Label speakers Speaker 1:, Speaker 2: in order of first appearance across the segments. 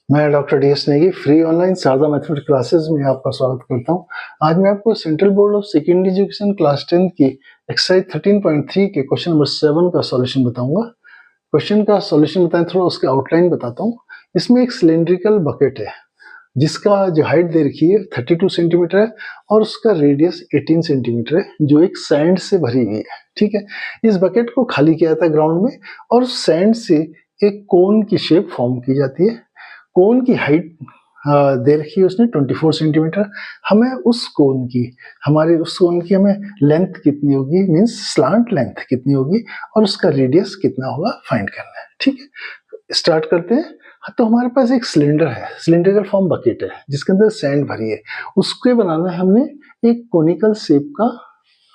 Speaker 1: मैं doctor D S. Negi free online Sharda mathematics classes में आपका स्वागत करता हूं। आज मैं आपको central board of secondary education class 10 की एक्सरसाइज 13.3 के क्वेश्चन नंबर 7 का सॉल्यूशन बताऊंगा। क्वेश्चन का सॉल्यूशन बताएं, थोड़ा उसके आउटलाइन बताता हूं। इसमें एक सिलेंड्रिकल बकेट है जिसका जो हाइट दे रखी है 32 सेंटीमीटर है और उसका रेडियस 18 सेंटीमीटर है, जो एक सैंड से भरी हुई है। ठीक है, इस बकेट को खाली किया जाता है ग्राउंड में और सैंड से एक कोन की शेप फॉर्म की जाती है। कोन की हाइट दे रखी है उसने 24 सेंटीमीटर। हमें उस कोन की हमें लेंथ कितनी होगी, मींस स्लांट लेंथ कितनी होगी और उसका रेडियस कितना होगा फाइंड करना है। ठीक है, स्टार्ट करते हैं। तो हमारे पास एक सिलेंडर है, सिलेंड्रिकल फॉर्म बकेट है जिसके अंदर सैंड भरी है। उसके बनाना है हमने एक कोनिकल शेप का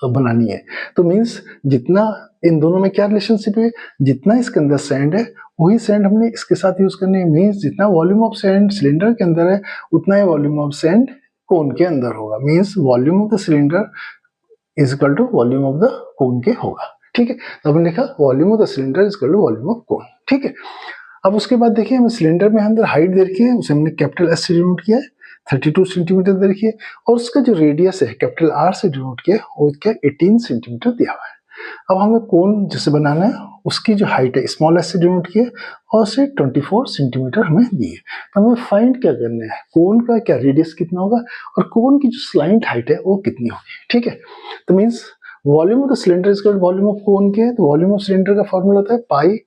Speaker 1: बनानी है। तो मींस जितना इन दोनों में क्या रिलेशनशिप है, जितना इसके अंदर सैंड है वही सैंड हमने इसके साथ यूज करनी है। मींस जितना वॉल्यूम ऑफ सैंड सिलेंडर के अंदर है उतना ही वॉल्यूम ऑफ सैंड कोन के अंदर होगा। Means volume of the cylinder is equal to volume of the cone के होगा। ठीक है, तो हमने लिखा volume of the cylinder is equal to volume of cone. ठीक है, अब उसके बाद देखिए हमें सिलेंडर में अंदर हाइट दे रखी है, उसे हमने कैपिटल एस से डिनोट किया है, 32 सेंटीमीटर दे रखी है और उसका जो रेडियस है कैपिटल आर से डिनोट किया है वो क्या 18 सेंटीमीटर दिया हुआ है। अब हमें कोन जिसे बनाना है उसकी जो हाइट है स्मॉल एस से डिनोट किया है और उसे 24 सेंटीमीटर हमें दी है। तो हमें फाइंड क्या करना है, कोन का क्या रेडियस कितना होगा और कोन की जो स्लाइंट हाइट है वो कितनी होगी। ठीक है, तो means volume of the cylinder is equal to volume of cone के, तो वॉल्यूम ऑफ सिलेंडर का फॉर्मूला होता है pi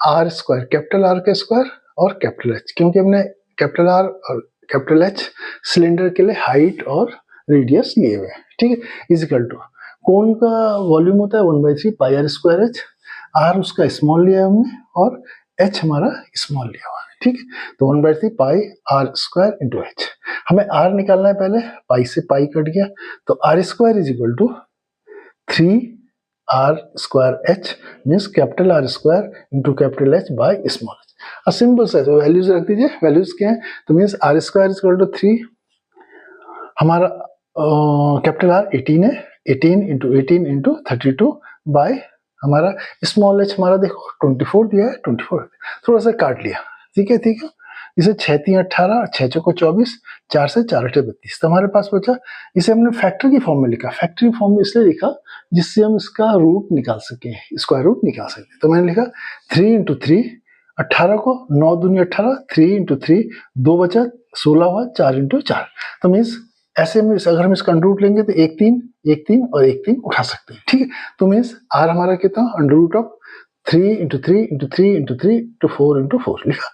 Speaker 1: r square, capital R का स्क्वायर और कैपिटल एच, क्योंकि हमने कैपिटल आर और कैपिटल एच सिलेंडर के लिए हाइट और रेडियस लिए हुए हैं। ठीक है, इज इक्वल टू कोन का वॉल्यूम होता है 1/3 pi r square H, are उसका स्मॉल लिया है हमने और एच हमारा स्मॉल लिया हुआ है। ठीक है, तो 1/3 pi r square into h. हमें आर निकालना है, पहले पाई से पाई कट गया तो r square is equal to 3 r square h, means capital R square into capital H by small h. Simple सा वैल्यूज रख दीजिए, वैल्यूज क्या है, तो means r square is equal to 3, हमारा कैपिटल आर 18 है, 18 इंटू 32 बाय हमारा small h हमारा देखो 24 दिया है, 24 थोड़ा सा काट लिया। ठीक है, ठीक है, इसे 6 3 18, 6 चौको 24, 4 से 4 8 32, तो हमारे पास बचा। इसे हमने फैक्टर की फॉर्म में लिखा, फैक्टर की फॉर्म में इसलिए लिखा जिससे हम इसका रूट निकाल सके, स्क्वायर रूट निकाल सके। तो मैंने लिखा 3 इंटू 3, 18 को 9 दूनी 18, 3 इंटू 3 2 बचा 16 हुआ, 4 इंटू 4। तो मीन्स ऐसे में अगर हम इसका अंडर रूट लेंगे तो 1 3 1 3 और 1 3 उठा सकते हैं। ठीक है, तो मीन्स आर हमारा कितना, under root of 3 into 3 into 3 into 3 into 4 into 4 लिखा।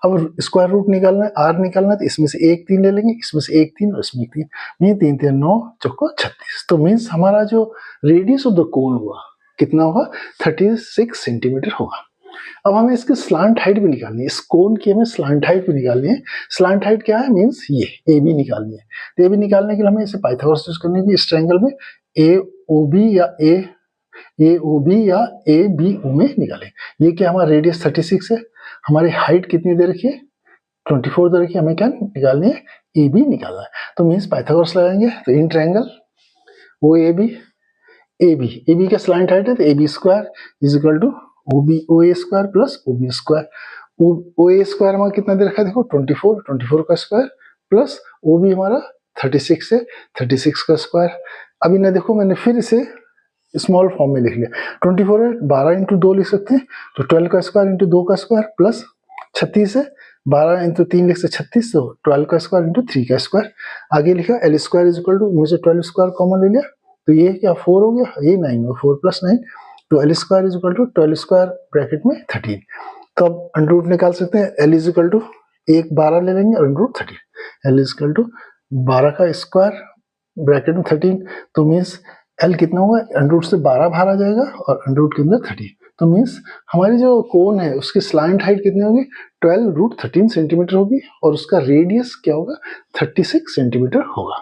Speaker 1: अब स्क्वायर रूट निकालना है, आर निकालना है, तो इसमें से 1 3 ले लेंगे, इसमें से 1 3 और इसमें 1 3, मीन 3 3 9 चौको 36। तो मीन्स हमारा जो रेडियस ऑफ द कोन हुआ कितना होगा, 36 सेंटीमीटर होगा। अब हमें इसकी स्लांट हाइट भी निकालनी है, इस कोन की हमें स्लांट हाइट भी निकालनी है। स्लांट हाइट क्या है, मीन्स ये ए बी निकालनी है। तो ए बी निकालने के लिए हमें इसे पाइथागोरस यूज करनी है। इस ट्रायंगल में ए ओ बी या ए बी ओ में निकालें। ये क्या हमारा रेडियस 36 है, हमारी हाइट कितनी दे रखी है 24 दे रखी है, हमें क्या निकालनी है, ए बी निकालना है। तो मीन्स पाइथागोरस लगाएंगे, तो in triangle O A B का स्लांट हाइट है तो A B square is equal to O A square plus O B square. O A square हमारा कितना दे रखा है देखो 24 का स्क्वायर प्लस ओ बी हमारा 36 है, 36 का स्क्वायर। अभी ना देखो मैंने फिर इसे स्मॉल फॉर्म में लिख लिया, 24 है 12 इंटू 2 लिख सकते हैं, तो 12 का स्क्वायर इंटू 2 का स्क्वायर प्लस 36 है 12 इंटू 3 लिख सकते 36, तो 12 का स्क्वायर इंटू 3 का स्क्वायर। आगे लिखा L square is equal to, मुझे 12 स्क्वायर कॉमन ले लिया तो ये क्या 4 हो गया, ये 9 हो, 4 प्लस 9, तो L square is equal to 12 square bracket में 13। तो अब अंडर रूट निकाल सकते हैं, एल इज इक्वल टू 1 12 ले लेंगे और under root 13, L is equal to 12 का स्क्वायर ब्रैकेट में 13, तो मीन्स एल कितना होगा, अंडर रूट से 12 बाहर आ जाएगा और अंडर रूट के अंदर 13, तो मीन्स हमारी जो कोन है उसकी स्लाइंट हाइट कितनी होगी 12 रूट 13 सेंटीमीटर होगी और उसका रेडियस क्या होगा 36 सेंटीमीटर होगा।